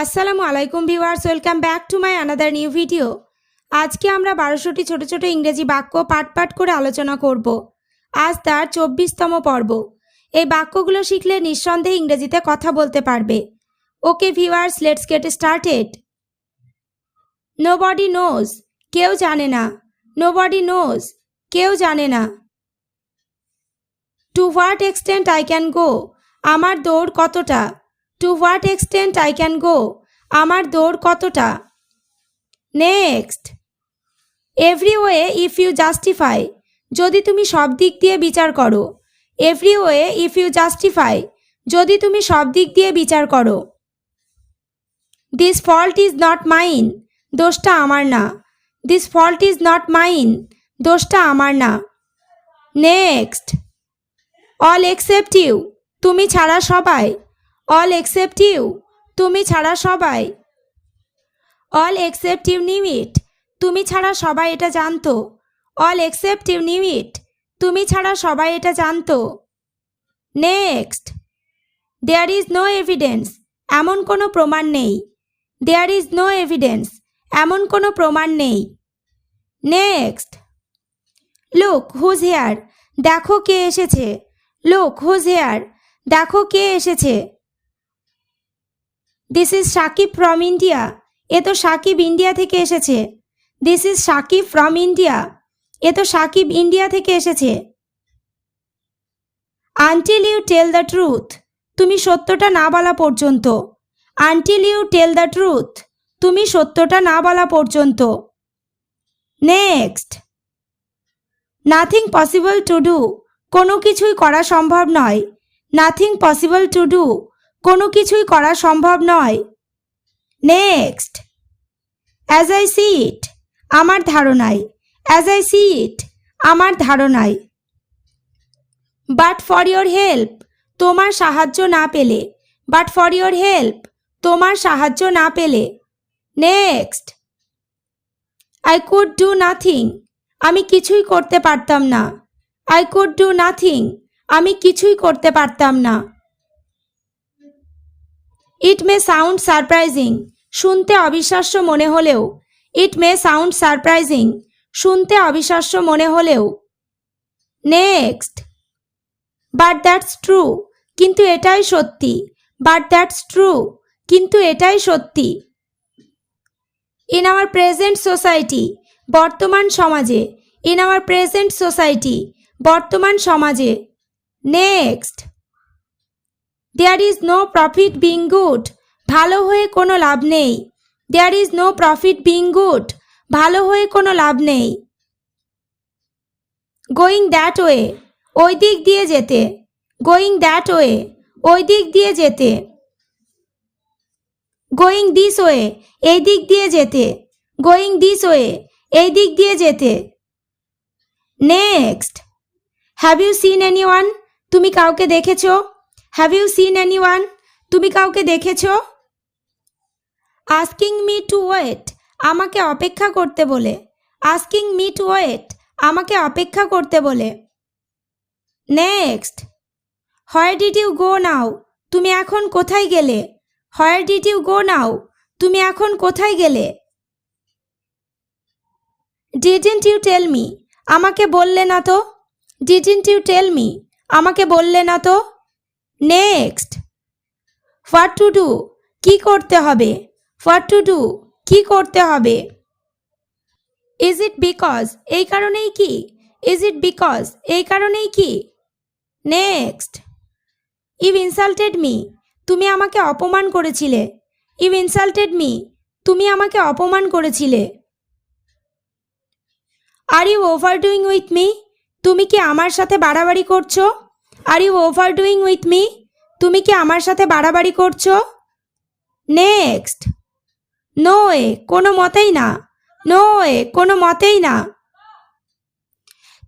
আসসালামু আলাইকুম viewers, welcome back to my another new video. আজকে আমরা 1200টি ছোট ছোট ইংরেজি বাক্য পাঠ পাঠ করে আলোচনা করব। আজ তার 24তম পর্ব। এই বাক্যগুলো শিখলে নিঃসন্দেহে ইংরেজিতে কথা বলতে পারবে। Okay viewers, let's get started. Nobody knows, কেউ জানে না। নোবডি নোজ, কেউ জানে না। To what extent I can go, আমার দৌড় কতটা। To what extent I can go, আমার দৌড় কতটা। Next, every way if you justify, যদি তুমি সব দিক দিয়ে বিচার করো। Every way if you justify, যদি তুমি সব দিক দিয়ে বিচার করো। This fault is not mine, দোষটা আমার না। This fault is not mine, দোষটা আমার না। নেক্সট, অল এক্সেপ্ট ইউ, তুমি ছাড়া সবাই। অল এক্সেপ্ট ইউ, তুমি ছাড়া সবাই। All except you knew it, তুমি ছাড়া সবাই এটা জানতো। All except you knew it, তুমি ছাড়া সবাই এটা জানতো। Next, there is no evidence, এমন কোনো প্রমাণ নেই। দেয়ার ইজ নো এভিডেন্স, এমন কোনো প্রমাণ নেই। নেক্সট, লুক হুজ হেয়ার, দেখো কে এসেছে। লুক হুজ হেয়ার, দেখো কে এসেছে। This is Sakib from India, এ তো সাকিব ইন্ডিয়া থেকে এসেছে। This is Sakib from India, এ তো সাকিব ইন্ডিয়া থেকে এসেছে। Until you tell the truth, তুমি সত্যটা না বলা পর্যন্ত। Until you tell the truth, তুমি সত্যটা না বলা পর্যন্ত। Next, nothing possible to do, কোনো কিছুই করা সম্ভব নয়। নাথিং পসিবল টু ডু, কোনো কিছুই করা সম্ভব নয়। নেক্সট, অ্যাজ আই সি ইট, আমার ধারণায়। অ্যাজ আই সি ইট, আমার ধারণায়। বাট ফর ইয়োর হেল্প, তোমার সাহায্য না পেলে। বাট ফর ইয়োর হেল্প, তোমার সাহায্য না পেলে। Next, I could do nothing, আমি কিছুই করতে পারতাম না। আই কুড ডু নাথিং, আমি কিছুই করতে পারতাম না। ইট মে সাউন্ড সারপ্রাইজিং, শুনতে অবিশ্বাস্য মনে হলেও। ইট মে সাউন্ড সারপ্রাইজিং, শুনতে অবিশ্বাস্য মনে হলেও। নেক্সট, বাট দ্যাটস ট্রু, কিন্তু এটাই সত্যি। বাট দ্যাটস ট্রু, কিন্তু এটাই সত্যি। ইন আওয়ার প্রেজেন্ট সোসাইটি, বর্তমান সমাজে। ইন আওয়ার প্রেজেন্ট সোসাইটি, বর্তমান সমাজে। Next, there is no profit being good, ভালো হয়ে কোনো লাভ নেই। There is no profit being good, ভালো হয়ে কোনো লাভ নেই। গোয়িং দ্যাট ওয়ে, ওই দিক দিয়ে যেতে। গোয়িং দ্যাট ওয়ে, ওই দিক দিয়ে যেতে। গোয়িং দিস ওয়ে, এই দিক দিয়ে যেতে। গোয়িং দিস ওয়ে, এই দিক দিয়ে যেতে। Next, have you seen anyone, তুমি কাউকে দেখেছো। হ্যাভ ইউ সিন এনিওয়ান, তুমি কাউকে দেখেছো। আস্কিং মি টু ওয়েট, আমাকে অপেক্ষা করতে বলে। আস্কিং মি টু ওয়েট, আমাকে অপেক্ষা করতে বলে। Next, where did you go now, তুমি এখন কোথায় গেলে। হোয়ার ডিড ইউ গো নাও, তুমি এখন কোথায় গেলে। ডিডন্ট ইউ টেল মি, আমাকে বললে না তো। ডিডন্ট ইউ টেল মি, আমাকে বললে না তো। নেক্সট, হোয়াট টু ডু, কি করতে হবে। হোয়াট টু ডু, কি করতে হবে। ইজ ইট বিকজ, এই কারণেই কি। ইজ ইট বিকজ, এই কারণেই কি। নেক্সট, ইউ ইনসাল্টেড মি, তুমি আমাকে অপমান করেছিলে। ইউ ইনসাল্টেড মি, তুমি আমাকে অপমান করেছিলে। আর ইউ ওভারডুইং উইথ মি, তুমি কি আমার সাথে বাড়াবাড়ি করছো। আর ইউ ওভারডুইং উইথ মি, তুমি কি আমার সাথে বাড়াবাড়ি করছো। নেক্সট, নো ওয়ে, কোনো মতেই না। নো ওয়ে, কোনো মতেই না।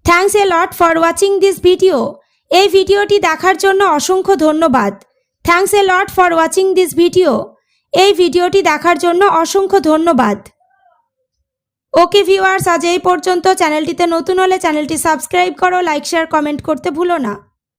Thanks a lot for watching this video, এই ভিডিওটি দেখার জন্য অসংখ্য ধন্যবাদ। Thanks a lot for watching this video, এই ভিডিওটি দেখার জন্য অসংখ্য ধন্যবাদ। ওকে ভিউয়ার্স, আজ এই পর্যন্ত। চ্যানেলটিতে নতুন হলে চ্যানেলটি সাবস্ক্রাইব করো, লাইক শেয়ার কমেন্ট করতে ভুলো না।